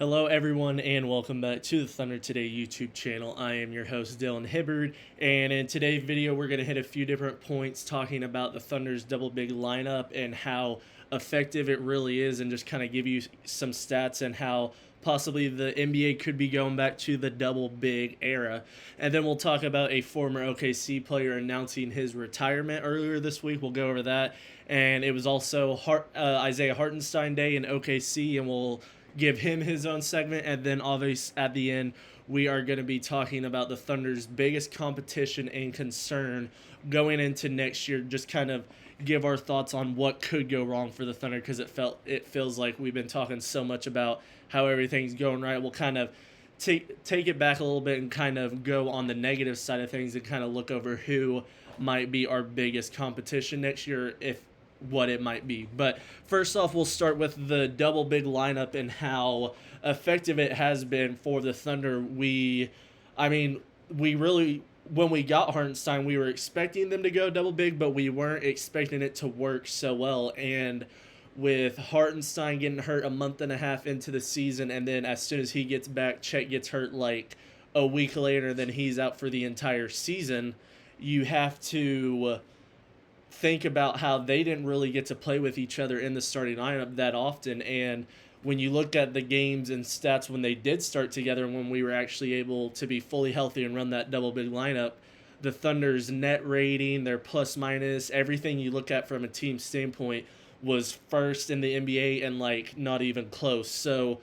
Hello, everyone, and welcome back to the Thunder Today YouTube channel. I am your host, Dylan Hibbard, and in today's video, we're going to hit a few different points talking about the Thunder's double big lineup and how effective it really is, and just kind of give you some stats and how possibly the NBA could be going back to the double big era. And then we'll talk about a former OKC player announcing his retirement earlier this week. We'll go over that. And it was also Isaiah Hartinstein Day in OKC, and we'll give him his own segment. And then obviously at the end, we are going to be talking about the Thunder's biggest competition and concern going into next year. Just kind of give our thoughts on what could go wrong for the Thunder, because it feels like we've been talking so much about how everything's going right. We'll kind of take it back a little bit and kind of go on the negative side of things and kind of look over who might be our biggest competition next year, if what it might be. But first off, we'll start with the double big lineup and how effective it has been for the Thunder. We really, when we got Hartenstein, we were expecting them to go double big, but we weren't expecting it to work so well. And with Hartenstein getting hurt a month and a half into the season, and then as soon as he gets back, Chet gets hurt like a week later, then he's out for the entire season. You have to think about how they didn't really get to play with each other in the starting lineup that often. And when you look at the games and stats when they did start together and when we were actually able to be fully healthy and run that double big lineup, the Thunder's net rating, their plus minus, everything you look at from a team standpoint was first in the NBA and like not even close. So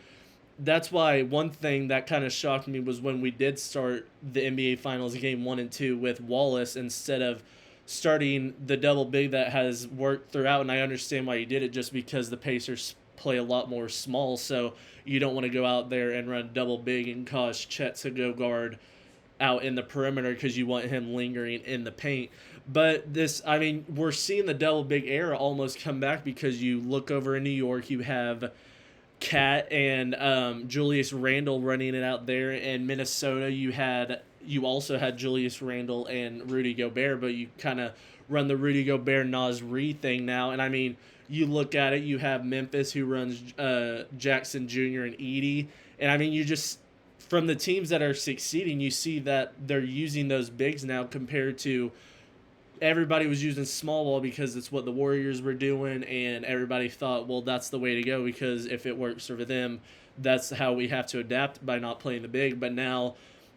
that's why one thing that kind of shocked me was when we did start the NBA Finals game 1 and 2 with Wallace instead of starting the double big that has worked throughout. And I understand why you did it, just because the Pacers play a lot more small, so you don't want to go out there and run double big and cause Chet to go guard out in the perimeter because you want him lingering in the paint. But we're seeing the double big era almost come back, because you look over in New York, you have Cat and Julius Randle running it out there. In Minnesota, you also had Julius Randle and Rudy Gobert, but you kind of run the Rudy Gobert Naz Reid thing now. And you look at it, you have Memphis, who runs Jackson Jr. and Edey. And you just, from the teams that are succeeding, you see that they're using those bigs now, compared to everybody was using small ball because it's what the Warriors were doing, and everybody thought, well, that's the way to go, because if it works for them, that's how we have to adapt by not playing the big. But now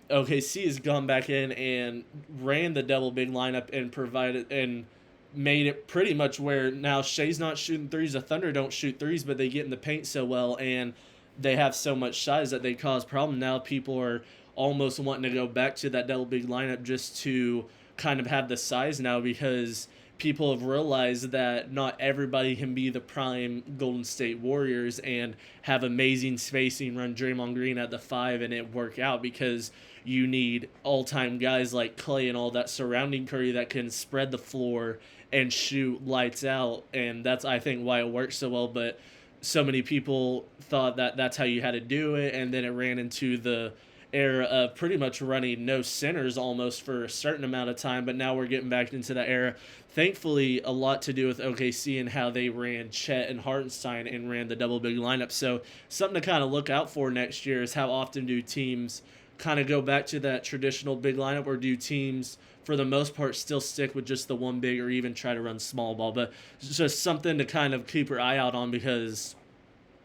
OKC has gone back in and ran the double big lineup and provided and made it pretty much where now Shea's not shooting threes. The Thunder don't shoot threes, but they get in the paint so well, and they have so much size that they cause problem. Now people are almost wanting to go back to that double big lineup just to kind of have the size now, because people have realized that not everybody can be the prime Golden State Warriors and have amazing spacing, run Draymond Green at the 5 and it work out, because you need all-time guys like Clay and all that surrounding Curry that can spread the floor and shoot lights out. And that's, I think, why it works so well. But so many people thought that that's how you had to do it, and then it ran into the era of pretty much running no centers almost for a certain amount of time. But now we're getting back into that era. Thankfully, a lot to do with OKC and how they ran Chet and Hartenstein and ran the double big lineup. So something to kind of look out for next year is how often do teams kind of go back to that traditional big lineup, or do teams, for the most part, still stick with just the one big, or even try to run small ball. But it's just something to kind of keep your eye out on, because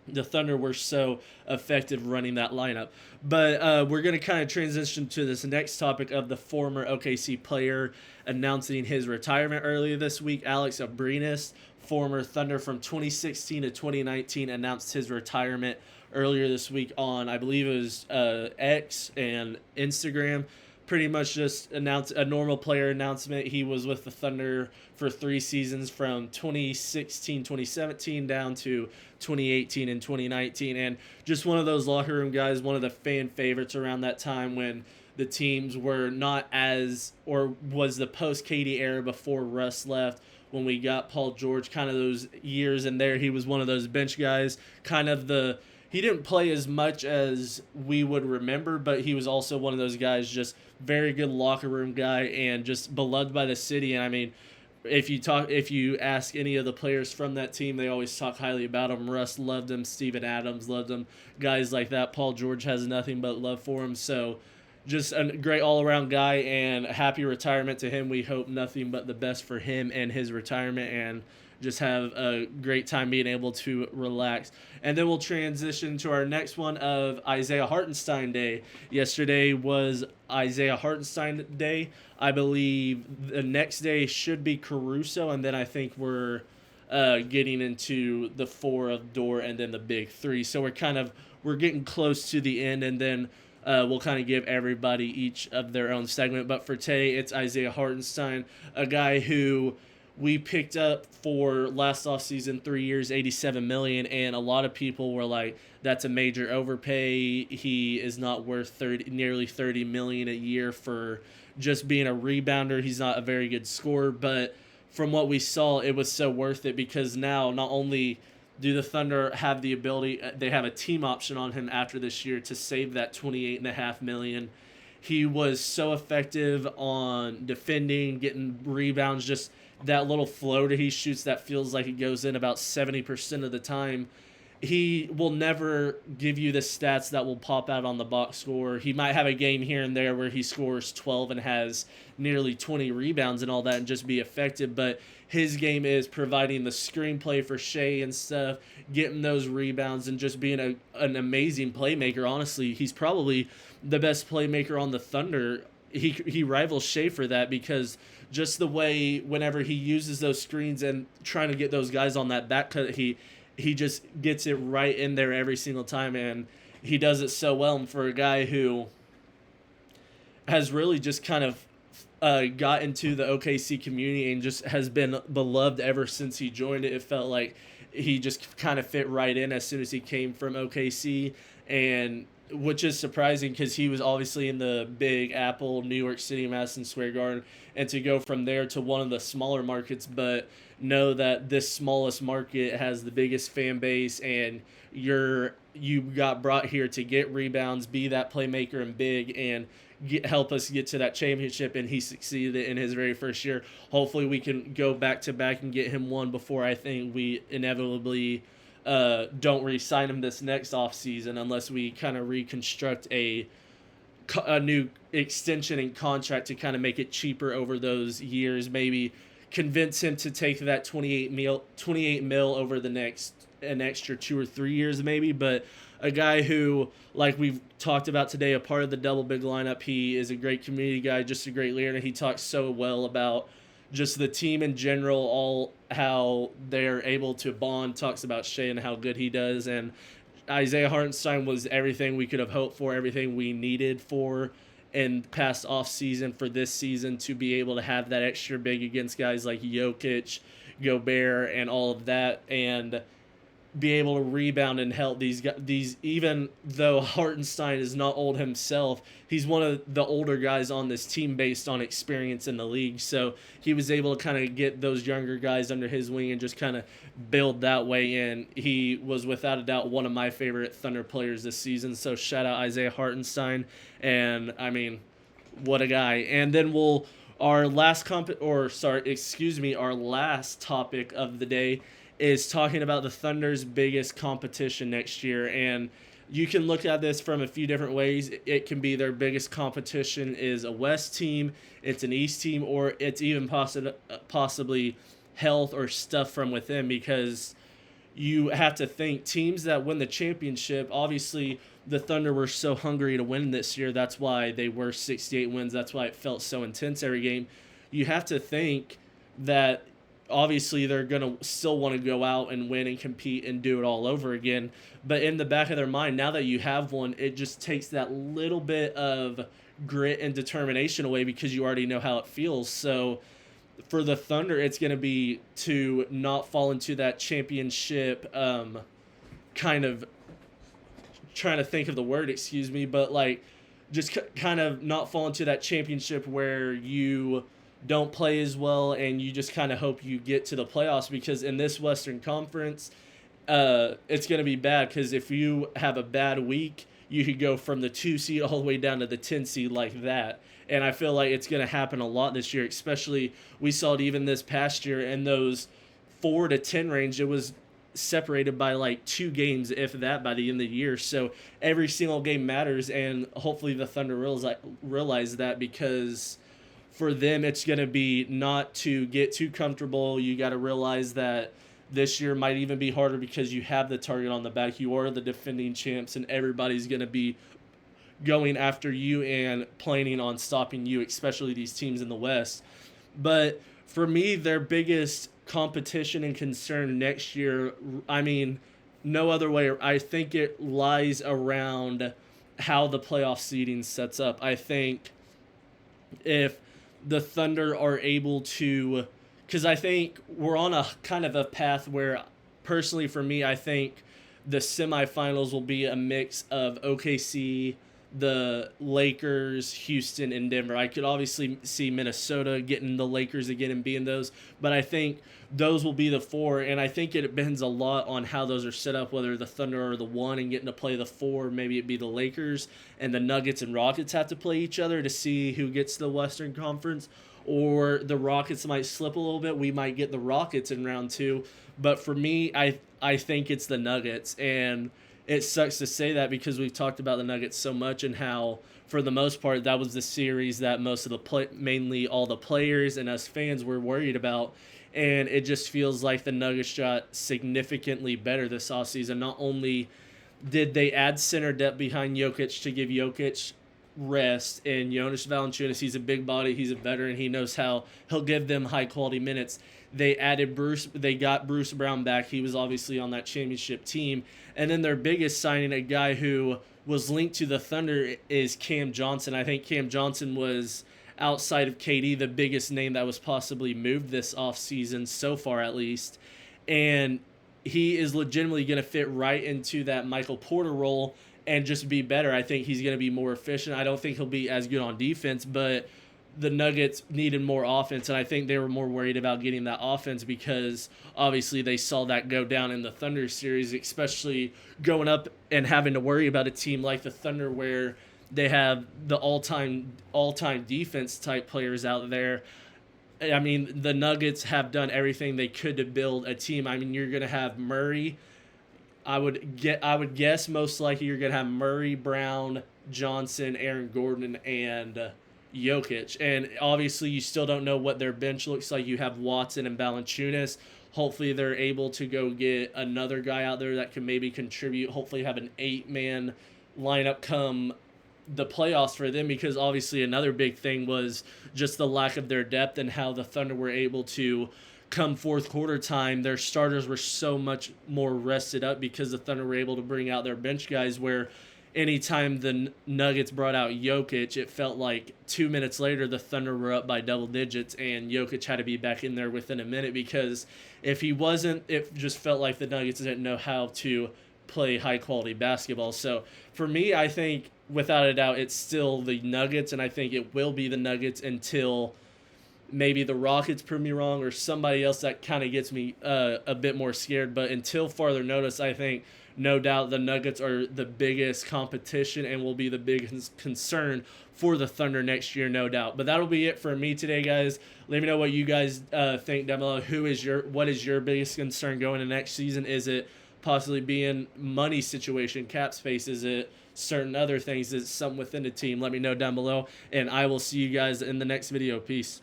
the Thunder were so effective running that lineup. But we're going to kind of transition to this next topic of the former OKC player announcing his retirement earlier this week. Alex Abrines, former Thunder from 2016 to 2019, announced his retirement earlier this week on, I believe it was X and Instagram. Pretty much just announced a normal player announcement. He was with the Thunder for 3 seasons, from 2016, 2017 down to 2018 and 2019. And just one of those locker room guys, one of the fan favorites around that time when the teams were not as, or was the post-KD era before Russ left, when we got Paul George, kind of those years in there. He was one of those bench guys, he didn't play as much as we would remember, but he was also one of those guys, just very good locker room guy and just beloved by the city. And if you ask any of the players from that team, they always talk highly about him. Russ loved him. Steven Adams loved him. Guys like that. Paul George has nothing but love for him. So just a great all-around guy, and happy retirement to him. We hope nothing but the best for him and his retirement, and just have a great time being able to relax. And then we'll transition to our next one of Isaiah Hartenstein Day. Yesterday was Isaiah Hartenstein Day. I believe the next day should be Caruso, and then I think we're getting into the four of Dort and then the big three. So we're getting close to the end, and then we'll kind of give everybody each of their own segment. But for today, it's Isaiah Hartenstein, a guy who we picked up for last offseason, 3 years, $87 million, and a lot of people were like, that's a major overpay. He is not worth nearly $30 million a year for just being a rebounder. He's not a very good scorer, but from what we saw, it was so worth it, because now not only do the Thunder have the ability, they have a team option on him after this year to save that $28.5 million. He was so effective on defending, getting rebounds, just that little floater he shoots that feels like it goes in about 70% of the time. He will never give you the stats that will pop out on the box score. He might have a game here and there where he scores 12 and has nearly 20 rebounds and all that and just be effective, but his game is providing the screenplay for Shea and stuff, getting those rebounds, and just being an amazing playmaker. Honestly, he's probably the best playmaker on the Thunder. He rivals Shea for that, because just the way whenever he uses those screens and trying to get those guys on that back cut, he just gets it right in there every single time, and he does it so well. And for a guy who has really just kind of got into the OKC community and just has been beloved ever since he joined it, it felt like he just kind of fit right in as soon as he came from OKC, and which is surprising because he was obviously in the Big Apple, New York City, Madison Square Garden, and to go from there to one of the smaller markets, but know that this smallest market has the biggest fan base, and you got brought here to get rebounds, be that playmaker and big, and help us get to that championship, and he succeeded in his very first year. Hopefully we can go back to back and get him one before I think we inevitably don't re-sign him this next offseason, unless we kind of reconstruct a new extension and contract to kind of make it cheaper over those years. Maybe convince him to take that 28 mil over an extra 2 or 3 years maybe. But a guy who, like we've talked about today, a part of the double big lineup, he is a great community guy, just a great leader, and he talks so well about just the team in general, all how they're able to bond, talks about Shea and how good he does. And Isaiah Hartenstein was everything we could have hoped for, everything we needed for in past offseason for this season, to be able to have that extra big against guys like Jokic, Gobert, and all of that, and be able to rebound and help these guys. Even though Hartenstein is not old himself, he's one of the older guys on this team based on experience in the league. So he was able to kind of get those younger guys under his wing and just kind of build that way in. He was without a doubt one of my favorite Thunder players this season. So shout out Isaiah Hartenstein, and I mean, what a guy. And then our last topic of the day is talking about the Thunder's biggest competition next year. And you can look at this from a few different ways. It can be their biggest competition is a West team, it's an East team, or it's even possibly health or stuff from within, because you have to think teams that win the championship, obviously the Thunder were so hungry to win this year. That's why they were 68 wins. That's why it felt so intense every game. You have to think that obviously they're going to still want to go out and win and compete and do it all over again. But in the back of their mind, now that you have one, it just takes that little bit of grit and determination away, because you already know how it feels. So for the Thunder, it's going to be to not fall into that championship kind of trying to think of the word, but like just kind of not fall into that championship where you don't play as well and you just kind of hope you get to the playoffs, because in this Western Conference, it's going to be bad, because if you have a bad week, you could go from the 2 seed all the way down to the 10 seed like that. And I feel like it's going to happen a lot this year, especially we saw it even this past year in those 4 to 10 range. It was separated by like 2 games, if that, by the end of the year. So every single game matters, and hopefully the Thunder realize that, because for them it's going to be not to get too comfortable. You got to realize that this year might even be harder because you have the target on the back. You are the defending champs, and everybody's going to be going after you and planning on stopping you, especially these teams in the West. But for me, their biggest competition and concern next year, I mean, no other way, I think it lies around how the playoff seeding sets up. I think if the Thunder are able to, because I think we're on a kind of a path where, personally for me, I think the semifinals will be a mix of OKC, the Lakers, Houston, and Denver. I could obviously see Minnesota getting the Lakers again and being those, but I think those will be the 4, and I think it depends a lot on how those are set up, whether the Thunder are the 1 and getting to play the 4, maybe it be the Lakers, and the Nuggets and Rockets have to play each other to see who gets the Western Conference, or the Rockets might slip a little bit. We might get the Rockets in round 2, but for me, I think it's the Nuggets, and it sucks to say that because we've talked about the Nuggets so much and how, for the most part, that was the series that most of mainly all the players and us fans were worried about. And it just feels like the Nuggets got significantly better this offseason. Not only did they add center depth behind Jokic to give Jokic rest, and Jonas Valanciunas, he's a big body, he's a veteran, he knows how he'll give them high-quality minutes. They got Bruce Brown back. He was obviously on that championship team. And then their biggest signing, a guy who was linked to the Thunder, is Cam Johnson. I think Cam Johnson was, outside of KD, the biggest name that was possibly moved this offseason, so far at least. And he is legitimately going to fit right into that Michael Porter role and just be better. I think he's going to be more efficient. I don't think he'll be as good on defense, but the Nuggets needed more offense, and I think they were more worried about getting that offense because obviously they saw that go down in the Thunder series, especially going up and having to worry about a team like the Thunder where they have the all-time defense type players out there. I mean, the Nuggets have done everything they could to build a team. I mean, you're going to have Murray. I would guess most likely you're going to have Murray, Brown, Johnson, Aaron Gordon, and Jokic. And obviously you still don't know what their bench looks like. You have Watson and Valanciunas. Hopefully they're able to go get another guy out there that can maybe contribute. Hopefully have an 8-man lineup come the playoffs for them, because obviously another big thing was just the lack of their depth and how the Thunder were able to come fourth quarter time. Their starters were so much more rested up because the Thunder were able to bring out their bench guys, where anytime the Nuggets brought out Jokic, it felt like 2 minutes later the Thunder were up by double digits and Jokic had to be back in there within a minute, because if he wasn't, it just felt like the Nuggets didn't know how to play high-quality basketball. So for me, I think without a doubt it's still the Nuggets, and I think it will be the Nuggets until maybe the Rockets prove me wrong or somebody else that kind of gets me a bit more scared. But until farther notice, I think no doubt the Nuggets are the biggest competition and will be the biggest concern for the Thunder next year, no doubt. But that'll be it for me today, guys. Let me know what you guys think down below. What is your biggest concern going into next season? Is it possibly being money situation, cap space? Is it certain other things? Is it something within the team? Let me know down below, and I will see you guys in the next video. Peace.